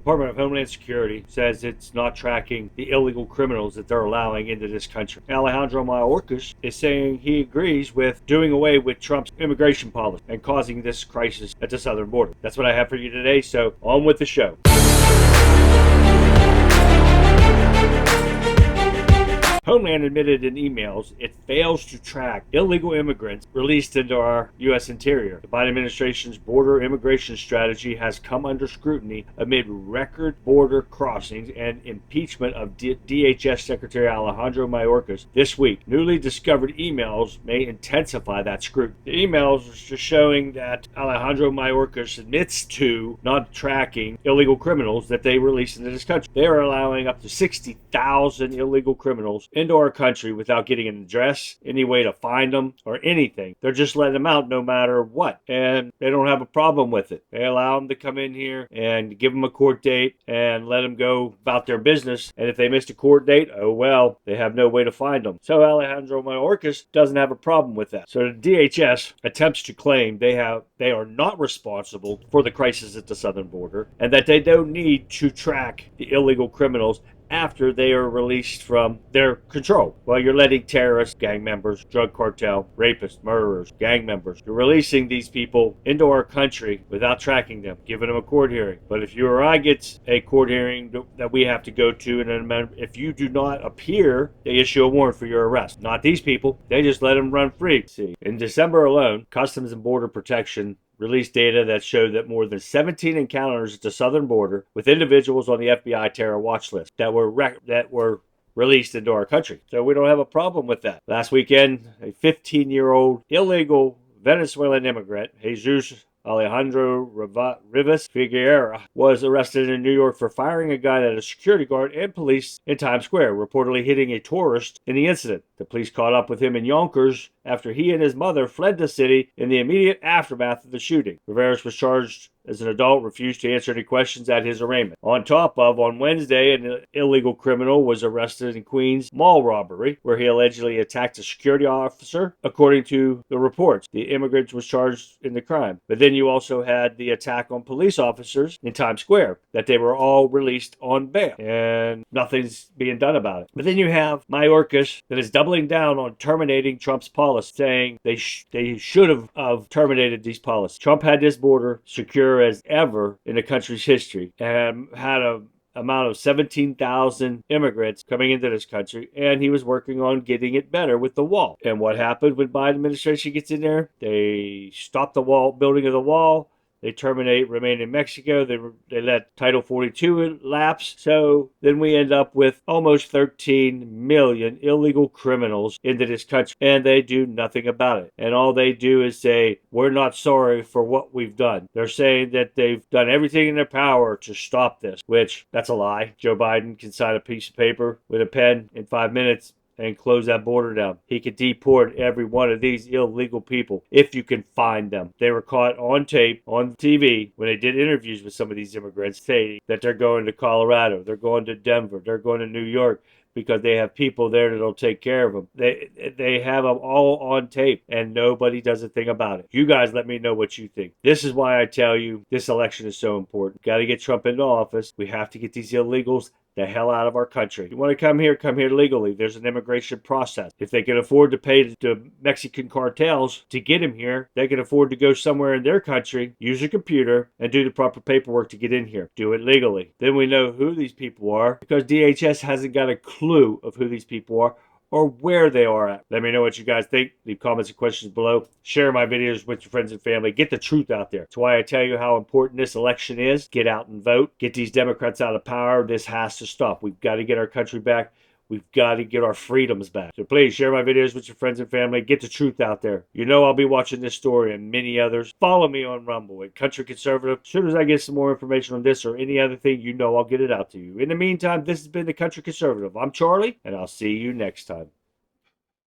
Department of Homeland Security says it's not tracking the illegal criminals that they're allowing into this country. Alejandro Mayorkas is saying he agrees with doing away with Trump's immigration policy and causing this crisis at the southern border. That's what I have for you today, so on with the show. Homeland admitted in emails it fails to track illegal immigrants released into our U.S. interior. The Biden administration's border immigration strategy has come under scrutiny amid record border crossings and impeachment of DHS Secretary Alejandro Mayorkas this week. Newly discovered emails may intensify that scrutiny. The emails are just showing that Alejandro Mayorkas admits to not tracking illegal criminals that they release into this country. They are allowing up to 60,000 illegal criminals into our country without getting an address, any way to find them, or anything. They're just letting them out no matter what, and they don't have a problem with it. They allow them to come in here and give them a court date and let them go about their business, and if they missed a court date, oh well, they have no way to find them. So Alejandro Mayorkas doesn't have a problem with that. So the DHS attempts to claim they are not responsible for the crisis at the southern border, and that they don't need to track the illegal criminals after they are released from their control. Well, you're letting terrorists, gang members, drug cartel, rapists, murderers, gang members, you're releasing these people into our country without tracking them, giving them a court hearing. But if you or I get a court hearing that we have to go to, and if you do not appear, they issue a warrant for your arrest. Not these people. They just let them run free. See, in December alone, Customs and Border Protection released data that showed that more than 17 encounters at the southern border with individuals on the FBI terror watch list that were released into our country. So we don't have a problem with that. Last weekend, a 15-year-old illegal Venezuelan immigrant, Jesus Alejandro Rivas Figueroa, was arrested in New York for firing a gun at a security guard and police in Times Square, reportedly hitting a tourist in the incident. The police caught up with him in Yonkers after he and his mother fled the city in the immediate aftermath of the shooting. Rivera was charged as an adult, refused to answer any questions at his arraignment. On Wednesday, an illegal criminal was arrested in Queens mall robbery, where he allegedly attacked a security officer, according to the reports. The immigrant was charged in the crime. But then you also had the attack on police officers in Times Square, that they were all released on bail, and nothing's being done about it. But then you have Mayorkas that is doubling down on terminating Trump's policy, saying they should have terminated these policies. Trump had this border secure as ever in the country's history and had a amount of 17,000 immigrants coming into this country, and he was working on getting it better with the wall. And what happened when Biden administration gets in there? They stop the building of the wall. They terminate remain in Mexico. They let Title 42 lapse. So then we end up with almost 13 million illegal criminals into this country, and they do nothing about it. And all they do is say, we're not sorry for what we've done. They're saying that they've done everything in their power to stop this, which that's a lie. Joe Biden can sign a piece of paper with a pen in 5 minutes and close that border down. He could deport every one of these illegal people if you can find them. They were caught on tape, on TV, when they did interviews with some of these immigrants saying that they're going to Colorado, they're going to Denver, they're going to New York, because they have people there that'll take care of them. They have them all on tape, and nobody does a thing about it. You guys let me know what you think. This is why I tell you this election is so important. Got to get Trump into office. We have to get these illegals the hell out of our country. If you want to come here legally. There's an immigration process. If they can afford to pay the Mexican cartels to get him here, they can afford to go somewhere in their country, use a computer, and do the proper paperwork to get in here. Do it legally. Then we know who these people are, because DHS hasn't got a clue of who these people are or where they are at. Let me know what you guys think. Leave comments and questions below. Share my videos with your friends and family. Get the truth out there. That's why I tell you how important this election is. Get out and vote. Get these Democrats out of power. This has to stop. We've got to get our country back. We've got to get our freedoms back. So please share my videos with your friends and family. Get the truth out there. You know I'll be watching this story and many others. Follow me on Rumble at Country Conservative. As soon as I get some more information on this or any other thing, you know I'll get it out to you. In the meantime, this has been the Country Conservative. I'm Charlie, and I'll see you next time.